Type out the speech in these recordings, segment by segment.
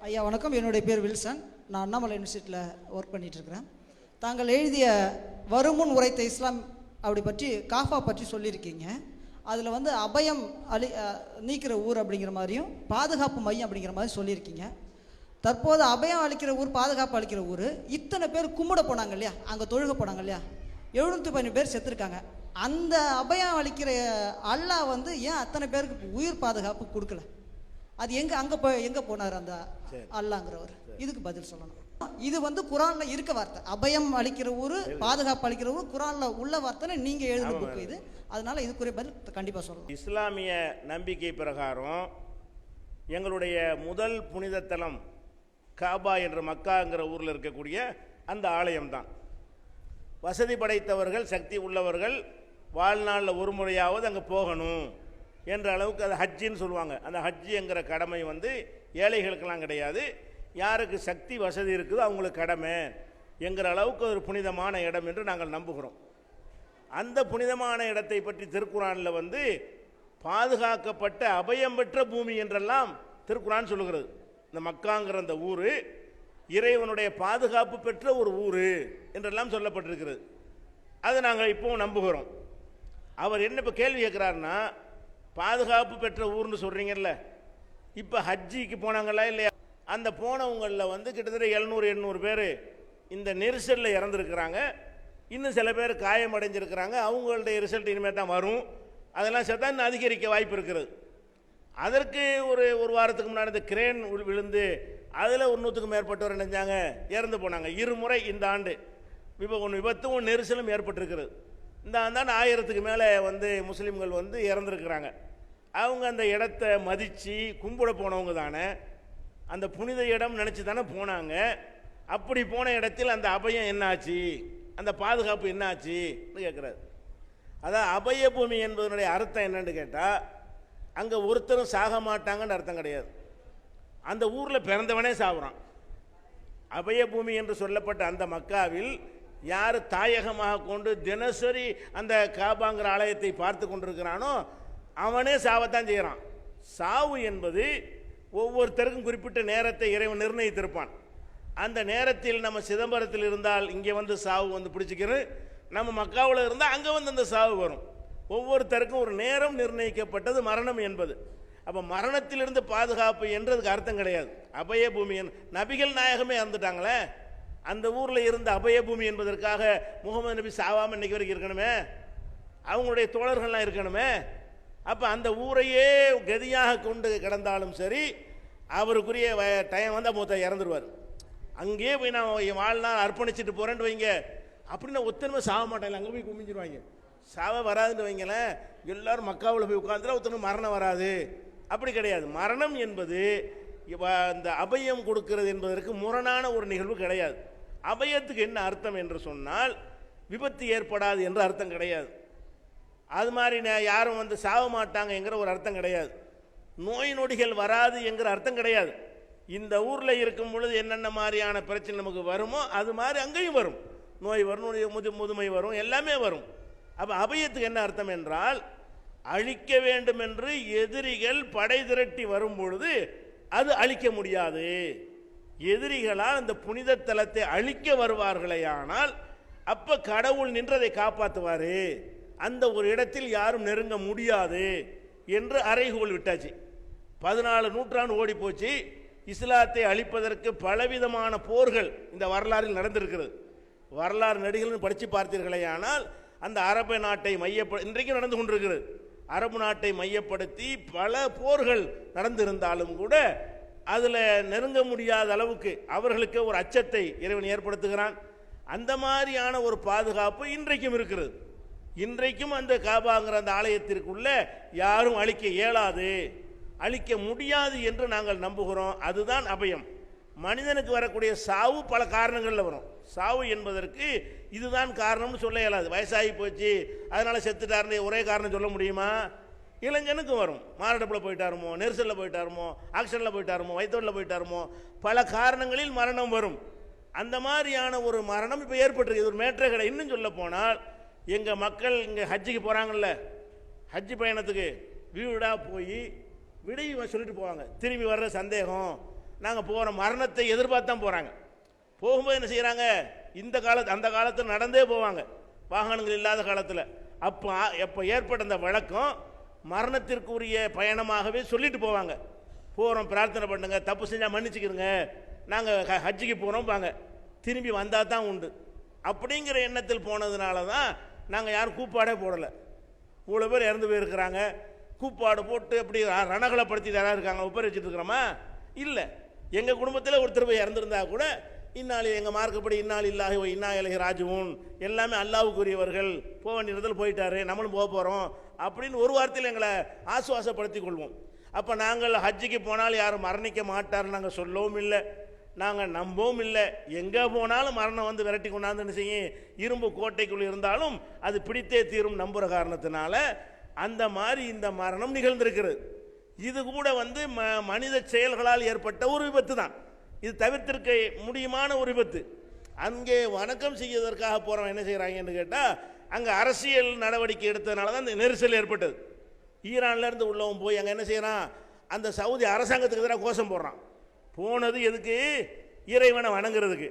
ஐயா வணக்கம். என்னுடைய பேர் வில்சன். நான் அண்ணாமலை யூனிவர்சிட்டியில் ஒர்க் பண்ணிகிட்ருக்கிறேன். தாங்கள் எழுதிய வருமுன் உரைத்த இஸ்லாம் அப்படி பற்றி காஃபா பற்றி சொல்லியிருக்கீங்க. அதில் வந்து அபயம் நீக்கிற ஊர் அப்படிங்கிற மாதிரியும் பாதுகாப்பு மையம் அப்படிங்கிற மாதிரி சொல்லியிருக்கீங்க. தற்போது அபயம் அளிக்கிற ஊர், பாதுகாப்பு அளிக்கிற ஊர், இத்தனை பேர் கும்பிட போனாங்க இல்லையா, அங்கே தொழுக போனாங்க இல்லையா, 715 பேர் செத்துருக்காங்க. அந்த அபயம் அளிக்கிற அல்லாஹ் வந்து ஏன் அத்தனை பேருக்கு உயிர் பாதுகாப்பு கொடுக்கல? அது எங்கே போனார் அந்த அல்லாங்கிறவர்? இதுக்கு பதில் சொல்லணும். இது வந்து குரான்ல இருக்க வார்த்தை. அபயம் அளிக்கிற ஊர், பாதுகாப்பு அளிக்கிற ஊர் குரான்ல உள்ள வார்த்தை. நீங்க எழுதின புக் இது, அதனால இதுக்குரிய பதில் கண்டிப்பா சொல்லணும். இஸ்லாமிய நம்பிக்கை பிரகாரம் எங்களுடைய முதல் புனித தலம் காபா என்ற மக்காங்கிற ஊரில் இருக்கக்கூடிய அந்த ஆலயம் தான். வசதி படைத்தவர்கள், சக்தி உள்ளவர்கள் வாழ்நாளில் ஒரு முறையாவது அங்கே போகணும் என்ற அளவுக்கு அது ஹஜ்ஜின்னு சொல்லுவாங்க. அந்த ஹஜ்ஜி என்கிற கடமை வந்து ஏழைகளுக்கெல்லாம் கிடையாது, யாருக்கு சக்தி வசதி இருக்குதோ அவங்களுக்கு கடமை என்கிற அளவுக்கு ஒரு புனிதமான இடம் என்று நாங்கள் நம்புகிறோம். அந்த புனிதமான இடத்தை பற்றி திருக்குரானில் வந்து பாதுகாக்கப்பட்ட அபயம் பெற்ற பூமி என்றெல்லாம் திருக்குரான் சொல்லுகிறது. இந்த மக்காங்கிற அந்த ஊர் இறைவனுடைய பாதுகாப்பு பெற்ற ஒரு ஊர் என்றெல்லாம் சொல்லப்பட்டிருக்கிறது. அதை நாங்கள் இப்போவும் நம்புகிறோம். அவர் என்ன இப்போ கேள்வி கேட்குறாருன்னா, பாதுகாப்பு பெற்ற ஊர்னு சொல்கிறீங்கல்ல, இப்போ ஹஜ்ஜிக்கு போனாங்களா இல்லையா? அந்த போனவங்களில் வந்து கிட்டத்தட்ட 700-800 பேர் இந்த நெரிசலில் இறந்துருக்கிறாங்க. இன்னும் சில பேர் காயமடைஞ்சிருக்கிறாங்க. அவங்களுடைய ரிசல்ட் இனிமேல் தான் வரும். அதெல்லாம் சேர்த்தா இன்னும் அதிகரிக்க வாய்ப்பு இருக்கிறது. அதற்கு ஒரு வாரத்துக்கு முன்னாடி இந்த கிரேன் விழுந்து அதில் 100க்கும் மேற்பட்டவர் நினைஞ்சாங்க, இறந்து போனாங்க. இருமுறை இந்த ஆண்டு விபத்தும் நெரிசலும் ஏற்பட்டிருக்கிறது. இந்த ஆண்டாண்டு 1000க்கு மேலே வந்து முஸ்லீம்கள் வந்து இறந்துருக்கிறாங்க. அவங்க அந்த இடத்தை மதித்து கும்பிட போனவங்க தானே, அந்த புனித இடம் நினச்சி தானே போனாங்க. அப்படி போன இடத்தில் அந்த அபயம் என்னாச்சு, அந்த பாதுகாப்பு என்னாச்சு கேட்குறாரு. அதான் அபய பூமி என்பதனுடைய அர்த்தம் என்னன்னு கேட்டால், அங்கே ஒருத்தரும் சாக மாட்டாங்கன்னு அர்த்தம் கிடையாது. அந்த ஊரில் பிறந்தவனே சாகுறான். அபய பூமி என்று சொல்லப்பட்ட அந்த மக்காவில் யார் தாயகமாக கொண்டு தினசரி அந்த காபாங்கிற ஆலயத்தை பார்த்து கொண்டிருக்கிறானோ அவனே சாவத்தான் செய்கிறான். சாவு என்பது ஒவ்வொருத்தருக்கும் குறிப்பிட்ட நேரத்தை இறைவன் நிர்ணயித்திருப்பான். அந்த நேரத்தில் நம்ம சிதம்பரத்தில் இருந்தால் இங்கே வந்து சாவு வந்து பிடிச்சிக்கிறது, நம்ம மக்காவில் இருந்தால் அங்கே வந்து அந்த சாவு வரும். ஒவ்வொருத்தருக்கும் ஒரு நேரம் நிர்ணயிக்கப்பட்டது மரணம் என்பது. அப்போ மரணத்திலிருந்து பாதுகாப்பு என்றதுக்கு அர்த்தம் கிடையாது. அபய பூமி நபிகள் நாயகமே இறந்துட்டாங்களே, அந்த ஊரில் இருந்த அபய பூமி என்பதற்காக முகமது நபி சாவாமல் இன்னைக்கு வரைக்கும் இருக்கணுமே, அவங்களுடைய தோழர்கள்லாம் இருக்கணுமே. அப்போ அந்த ஊரையே கதியாக கொண்டு கிடந்தாலும் சரி, அவருக்குரிய டைம் வந்து மூத்த இறந்துருவார். அங்கேயே போய் நான் வாழ்நாள் அர்ப்பணிச்சுட்டு போகிறேன்னு வைங்க, அப்படின்னா ஒத்தனமே சாக மாட்டாங்க, அங்கே போய் குமிஞ்சிருவாங்க. சாவ வராதுன்னு வைங்களேன், எல்லாரும் மக்காவில் போய் உட்காந்துட்டா ஒருத்தனுக்கு மரணம் வராது. அப்படி கிடையாது. மரணம் என்பது இந்த அபயம் கொடுக்கிறது என்பதற்கு முரணான ஒரு நிகழ்வு கிடையாது. அபயத்துக்கு என்ன அர்த்தம் என்று சொன்னால், விபத்து ஏற்படாது என்ற அர்த்தம் கிடையாது. அது மாதிரி யாரும் வந்து சாவ மாட்டாங்க என்கிற ஒரு அர்த்தம் கிடையாது. நோய் நொடிகள் வராது என்கிற அர்த்தம் கிடையாது. இந்த ஊரில் இருக்கும் பொழுது என்னென்ன மாதிரியான பிரச்சனை நமக்கு வருமோ அது மாதிரி அங்கேயும் வரும். நோய் வரும், முதுமை வரும், எல்லாமே வரும். அப்போ அபயத்துக்கு என்ன அர்த்தம் என்றால், அழிக்க வேண்டும் என்று எதிரிகள் படை திரட்டி வரும் பொழுது அது அழிக்க முடியாது. எதிரிகளால் அந்த புனித தலத்தை அழிக்க வருவார்களேயானால் அப்ப கடவுள் நின்று அதை காப்பாற்றுவார். அந்த ஒரு இடத்தில் யாரும் நெருங்க முடியாது என்று அறைகூவல் விட்டாச்சு. 14 நூற்றாண்டு ஓடி போச்சு. இஸ்லாத்தை அழிப்பதற்கு பலவிதமான போர்கள் இந்த வரலாறில் நடந்திருக்கிறது. வரலாறு நடிகர்கள் படித்து பார்த்தீர்களேயானால் அந்த அரபு நாட்டை இன்றைக்கும் நடந்து கொண்டிருக்கிறது. அரபு நாட்டை மையப்படுத்தி பல போர்கள் நடந்திருந்தாலும் கூட அதில் நெருங்க முடியாத அளவுக்கு அவர்களுக்கு ஒரு அச்சத்தை இறைவன் ஏற்படுத்துகிறான். அந்த மாதிரியான ஒரு பாதுகாப்பு இன்றைக்கும் இருக்கிறது. இன்றைக்கும் அந்த காபாங்கிற அந்த ஆலயத்திற்குள்ள யாரும் அழிக்க இயலாது, அழிக்க முடியாது என்று நாங்கள் நம்புகிறோம். அதுதான் அபயம். மனிதனுக்கு வரக்கூடிய சாவு பல காரணங்களில் வரும். சாவு என்பதற்கு இதுதான் காரணம்னு சொல்ல இயலாது. வயசாகி போச்சு அதனால செத்துட்டாருன்னு ஒரே காரணம் சொல்ல முடியுமா? இளைஞனுக்கும் வரும். மாரடைப்பில் போயிட்டாருமோ, நெரிசலில் போயிட்டாருமோ, ஆக்சிடென்ட்டில் போயிட்டாருமோ, வயிற்றோடில் போயிட்டாருமோ, பல காரணங்களில் மரணம் வரும். அந்த மாதிரியான ஒரு மரணம் இப்போ ஏற்பட்டிருக்கு. இது ஒரு மேற்றே கிடையாது. இன்னும் சொல்ல போனால், எங்கள் மக்கள் இங்கே ஹஜ்ஜுக்கு போகிறாங்கல்ல, ஹஜ்ஜு பயணத்துக்கு வீடாக போய் விடை சொல்லிட்டு போவாங்க. திரும்பி வர்ற சந்தேகம், நாங்கள் போகிற மரணத்தை எதிர்பார்த்து தான் போகிறாங்க. போகும்போது என்ன செய்கிறாங்க, அந்த காலத்தில் நடந்தே போவாங்க, வாகனங்கள் இல்லாத காலத்தில். எப்போ ஏற்பட்ட அந்த வழக்கம் மரணத்திற்குரிய பயணமாகவே சொல்லிட்டு போவாங்க. போகிறோம், பிரார்த்தனை பண்ணுங்க, தப்பு செஞ்சால் மன்னிச்சுக்கிறங்க, நாங்கள் ஹஜ்ஜிக்கு போகிறோம் வாங்க, திரும்பி வந்தால் தான் உண்டு அப்படிங்கிற எண்ணத்தில் போனதுனால தான் நாங்கள் யாரும் கூப்பாடே போடலை. இவ்வளோ பேர் இறந்து போயிருக்கிறாங்க, கூப்பாடு போட்டு அப்படி ரணகலப்படுத்தி யாராவது இருக்காங்க உப்பர் வச்சுட்டு இருக்கிறோமா? இல்லை. எங்கள் குடும்பத்தில் ஒருத்தர் போய் இறந்துருந்தா கூட இந்நாள் எங்கள் மார்க்கப்படி இந்நாள் இல்லாஹி இன்னா இலைஹி ராஜிஊன், எல்லாமே அல்லாஹ்வுக்குரியவர்கள், போக வேண்டிய இடத்துல போயிட்டாரு, நம்மளும் போக போகிறோம் அப்படின்னு ஒரு வார்த்தையில் எங்களை ஆசுவாசப்படுத்தி கொள்வோம். அப்போ நாங்கள் ஹஜ்ஜிக்கு போனால் யாரும் மரணிக்க மாட்டார்னு நாங்கள் சொல்லவும் இல்லை, நாங்கள் நம்பவும் இல்லை. எங்கே போனாலும் மரணம் வந்து விரட்டி கொண்டாந்து செய்யும், இரும்பு கோட்டைக்குள் இருந்தாலும் அது பிடித்தே தீரும் நம்புகிற காரணத்தினால அந்த மாதிரி இந்த மரணம் நிகழ்ந்திருக்கிறது. இது கூட வந்து மனித செயல்களால் ஏற்பட்ட ஒரு விபத்து தான். இது தவிர்த்திருக்க முடியுமான ஒரு விபத்து. அங்கே வணக்கம் செய்வதற்காக போகிறவன் என்ன செய்கிறாங்கன்னு கேட்டால், அங்கே அரசியல் நடவடிக்கை எடுத்ததுனால தான் இந்த நெரிசல் ஏற்பட்டது. ஈரான்லேருந்து உள்ளவன் போய் அங்கே என்ன செய்கிறான், அந்த சவுதி அரசாங்கத்துக்கு எதிராக கோஷம் போடுறான். போனது எதுக்கு, இறைவனை வணங்குறதுக்கு.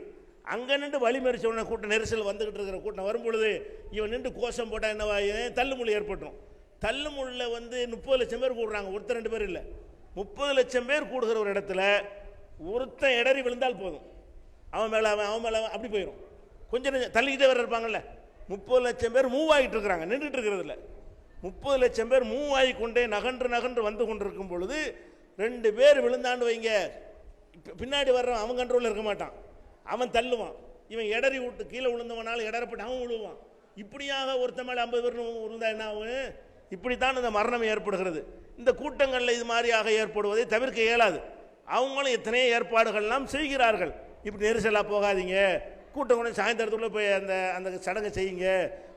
அங்கே நின்று வழிமறிச்ச உடனே கூட்டம், நெரிசல் வந்துக்கிட்டு இருக்கிற கூட்டம் வரும்பொழுது இவன் நின்று கோஷம் போட்டால் என்னவா, தள்ளுமுள்ளு ஏற்பட்டுரும். தள்ளுமுள்ள வந்து 30 லட்சம் பேர் கூடுறாங்க, ஒருத்தர் 2 பேர் இல்லை, 30 லட்சம் பேர் கூடுகிற ஒரு இடத்துல ஒருத்தன் இடறி விழுந்தால் போதும், அவன் மேலே அப்படி போயிடும். கொஞ்சம் தள்ளிக்கிட்டே வேறு இருப்பாங்கல்ல. 30 லட்சம் பேர் மூவ் ஆகிட்டு இருக்கிறாங்க, நின்றுட்டு இருக்கிறதுல 30 லட்சம் பேர் மூவ் ஆகி கொண்டே நகன்று வந்து கொண்டிருக்கும் பொழுது 2 பேர் விழுந்தாண்டு வைங்க, பின்னாடி வர்றவன் அவன் கண்ட்ரோலில் இருக்க மாட்டான், அவன் தள்ளுவான். இவன் இடறி விட்டு கீழே விழுந்தவனால இடறப்பட்டு அவன் விழுவான். இப்படியாக ஒருத்த மேலே 50 பேர் விழுந்தா என்ன ஆகும்? இப்படித்தான் இந்த மரணம் ஏற்படுகிறது. இந்த கூட்டங்களில் இது மாதிரியாக ஏற்படுவதை தவிர்க்க இயலாது. அவங்களும் எத்தனையோ ஏற்பாடுகள்லாம் செய்கிறார்கள். இப்படி நெரிசலாக போகாதீங்க, கூட்டம் கூட சாயந்தரத்துக்குள்ளே போய் அந்த அந்த சடங்கை செய்யுங்க,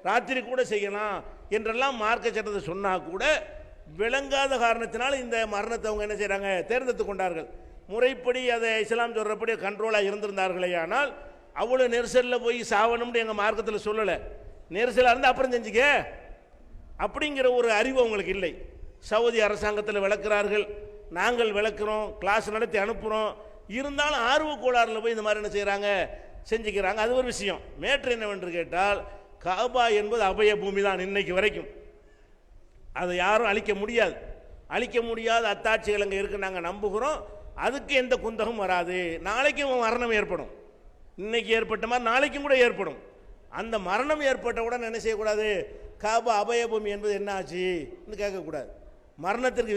ராத்திரி கூட செய்யலாம் என்றெல்லாம் மார்க்க சட்டத்தை சொன்னால் கூட விளங்காத காரணத்தினால் இந்த மரணத்தை அவங்க என்ன செய்கிறாங்க, தேர்ந்தெடுத்து கொண்டார்கள். முறைப்படி அதை இஸ்லாம் சொல்கிறபடி கண்ட்ரோலாக இருந்திருந்தார்களே ஆனால் அவ்வளோ நெரிசலில் போய் சாவணும்னு எங்கள் மார்க்கத்தில் சொல்லலை. நெரிசலாக இருந்தால் அப்புறம் செஞ்சுக்க அப்படிங்கிற ஒரு அறிவு அவங்களுக்கு இல்லை. சவுதி அரசாங்கத்தில் விளக்குறார்கள், நாங்கள் விளக்குறோம், கிளாஸ் நடத்தி அனுப்புகிறோம். இருந்தாலும் ஆர்வ கோளாறில் போய் இந்த மாதிரி என்ன செய்கிறாங்க, செஞ்சுக்கிறாங்க. அது ஒரு விஷயம். மேட்ரு என்னவென்று கேட்டால், காபா என்பது அபய பூமி தான் இன்னைக்கு வரைக்கும். அதை யாரும் அழிக்க முடியாத அத்தாட்சிகள் அங்கே இருக்கு, நாங்கள் நம்புகிறோம். அதுக்கு எந்த குந்தகம் வராது. நாளைக்கும் மரணம் ஏற்படும், இன்னைக்கு ஏற்பட்ட மாதிரி நாளைக்கும் கூட ஏற்படும். அந்த மரணம் ஏற்பட்டவுடன் என்ன செய்யக்கூடாது, காபா அபய பூமி என்பது என்ன ஆச்சுன்னு கேட்கக்கூடாது. மரணத்திற்கு